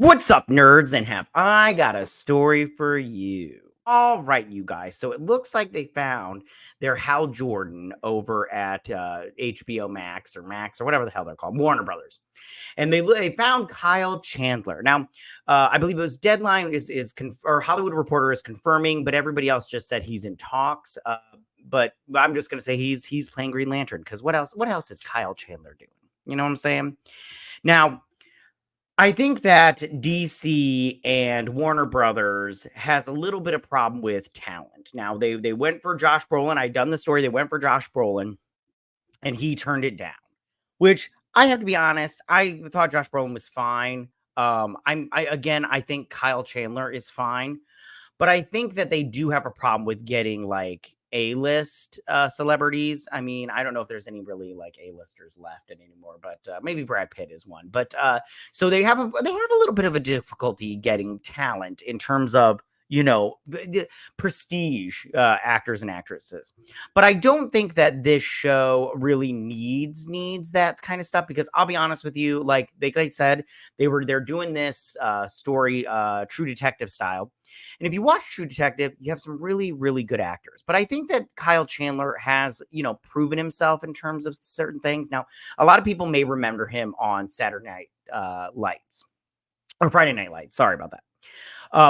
What's up, nerds? And have I got a story for you? All right, you guys. So it looks like they found their Hal Jordan over at HBO Max or whatever the hell they're called, Warner Brothers, and they found Kyle Chandler. Now, I believe it was Deadline or Hollywood Reporter is confirming, but everybody else just said he's in talks. But I'm just gonna say he's playing Green Lantern because what else? What else is Kyle Chandler doing? You know what I'm saying? Now, I think that DC and Warner Brothers has a little bit of problem with talent. Now they went for Josh Brolin. I'd done the story. They went for Josh Brolin, and he turned it down. Which I have to be honest, I thought Josh Brolin was fine. I think Kyle Chandler is fine. But I think that they do have a problem with getting like A-list celebrities. I mean, I don't know if there's any really like A-listers left anymore, but maybe Brad Pitt is one. But so they have a little bit of a difficulty getting talent in terms of the prestige actors and actresses. But I don't think that this show really needs that kind of stuff, because I'll be honest with you, like they said, they're doing this story True Detective style. And if you watch True Detective, you have some really, really good actors. But I think that Kyle Chandler has, proven himself in terms of certain things. Now, a lot of people may remember him on Saturday Night Lights or Friday Night Lights. Sorry about that.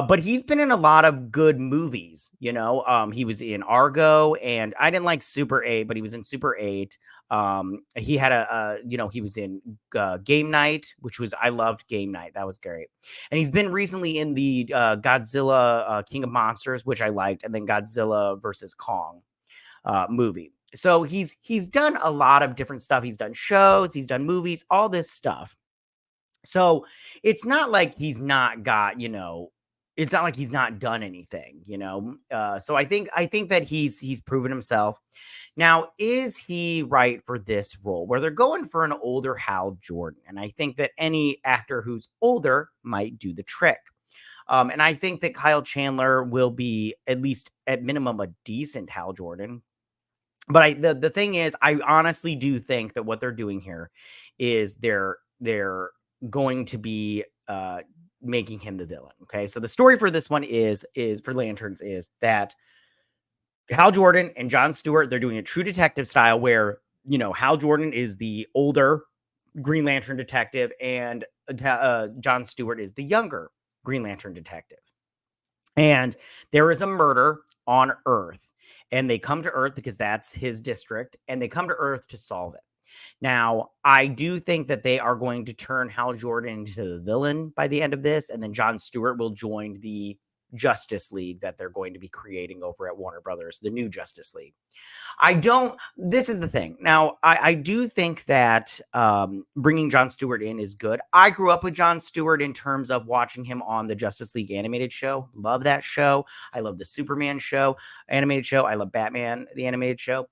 But he's been in a lot of good movies, he was in Argo, and I didn't like Super 8, but he was in Super 8. He had he was in Game Night, I loved Game Night. That was great. And he's been recently in the Godzilla King of Monsters, which I liked, and then Godzilla versus Kong movie. So he's done a lot of different stuff. He's done shows, he's done movies, all this stuff. So it's not like he's not got, it's not like he's not done anything, So I think that he's proven himself. Now, is he right for this role where they're going for an older Hal Jordan? And I think that any actor who's older might do the trick. And I think that Kyle Chandler will be, at least at minimum, a decent Hal Jordan. But the thing is, I honestly do think that what they're doing here is they're going to be making him the villain. Okay, so the story for this one is for Lanterns is that Hal Jordan and John Stewart, they're doing a True Detective style where Hal Jordan is the older Green Lantern detective and John Stewart is the younger Green Lantern detective. And there is a murder on Earth, and they come to Earth because that's his district, and they come to Earth to solve it. Now, I do think that they are going to turn Hal Jordan into the villain by the end of this, and then John Stewart will join the Justice League that they're going to be creating over at Warner Brothers, the new Justice League. This is the thing. Now, I do think that bringing John Stewart in is good. I grew up with John Stewart in terms of watching him on the Justice League animated show. Love that show. I love the Superman show, animated show. I love Batman, the animated show.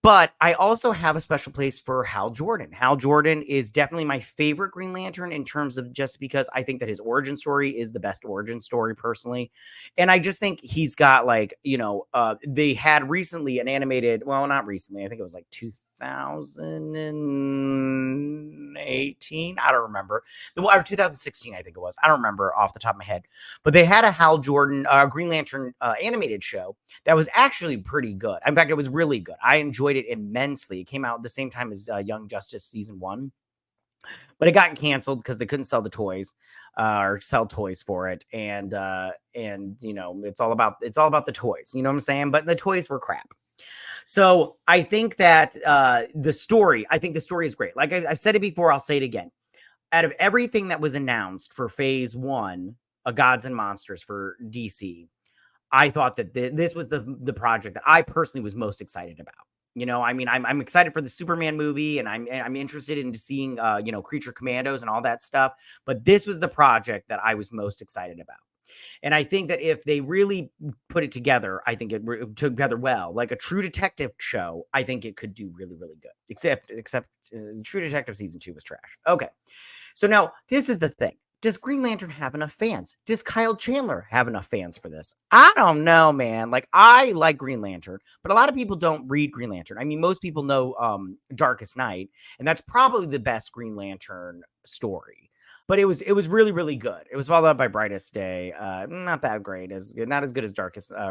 But I also have a special place for Hal Jordan. Hal Jordan is definitely my favorite Green Lantern in terms of just because I think that his origin story is the best origin story personally. And I just think he's got they had recently an animated, well, not recently, I think it was like 2018. I don't remember. Or 2016, I think it was. I don't remember off the top of my head. But they had a Hal Jordan Green Lantern animated show that was actually pretty good. In fact, it was really good. I enjoyed it immensely. It came out at the same time as Young Justice season 1, but it got canceled because they couldn't sell the toys or sell toys for it. And it's all about the toys. You know what I'm saying? But the toys were crap. So I think that the story is great. Like I've said it before, I'll say it again. Out of everything that was announced for Phase 1, Gods and Monsters for DC, I thought that this was the project that I personally was most excited about. I'm excited for the Superman movie, and I'm interested in seeing Creature Commandos and all that stuff. But this was the project that I was most excited about. And I think that if they really put it together, I think it together well, like a True Detective show. I think it could do really, really good. Except True Detective season 2 was trash. Okay, so now this is the thing. Does Green Lantern have enough fans? Does Kyle Chandler have enough fans for this? I don't know, man. Like, I like Green Lantern, but a lot of people don't read Green Lantern. I mean, most people know Darkest Night, and that's probably the best Green Lantern story. but it was really, really good. It was followed up by Brightest Day. Not that great, not as good as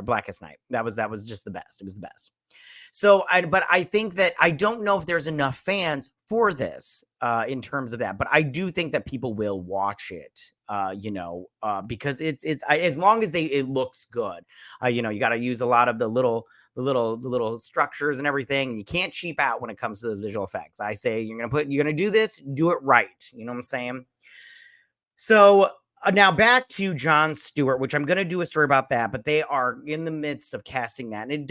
Blackest Night. That was just the best. It was the best. So, but I think that I don't know if there's enough fans for this in terms of that, but I do think that people will watch it. Because it's as long as it looks good. You got to use a lot of the little structures and everything. And you can't cheap out when it comes to those visual effects. I say you're gonna do this, do it right. You know what I'm saying? So now back to Jon Stewart, which I'm going to do a story about that, but they are in the midst of casting that. And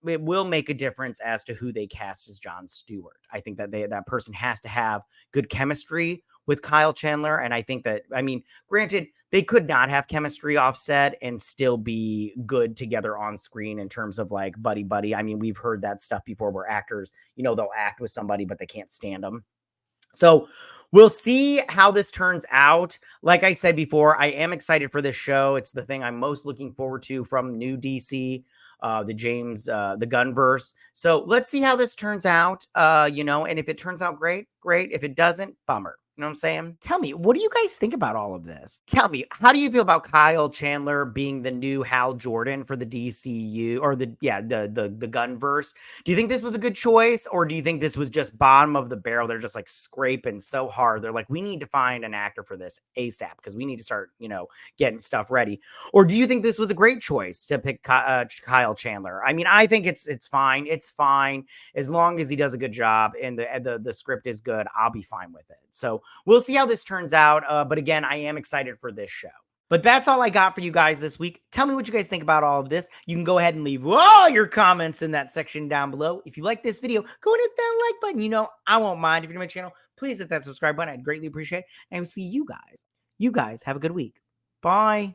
it will make a difference as to who they cast as Jon Stewart. I think that that person has to have good chemistry with Kyle Chandler. And I think that, I mean, granted, they could not have chemistry offset and still be good together on screen in terms of like buddy buddy. I mean, we've heard that stuff before where actors, they'll act with somebody, but they can't stand them. So we'll see how this turns out. Like I said before, I am excited for this show. It's the thing I'm most looking forward to from new DC, the Gunverse. So let's see how this turns out. And if it turns out great, great. If it doesn't, bummer. You know what I'm saying? Tell me, what do you guys think about all of this? Tell me, how do you feel about Kyle Chandler being the new Hal Jordan for the DCU or the Gunverse? Do you think this was a good choice, or do you think this was just bottom of the barrel? They're just like scraping so hard. They're like, we need to find an actor for this ASAP because we need to start, getting stuff ready. Or do you think this was a great choice to pick Kyle Chandler? I mean, I think it's fine. It's fine as long as he does a good job and the script is good. I'll be fine with it. So we'll see how this turns out. But again, I am excited for this show. But that's all I got for you guys this week. Tell me what you guys think about all of this. You can go ahead and leave all your comments in that section down below. If you like this video, go and hit that like button. I won't mind. If you're new to my channel, please hit that subscribe button. I'd greatly appreciate it. And I will see you guys. You guys have a good week. Bye.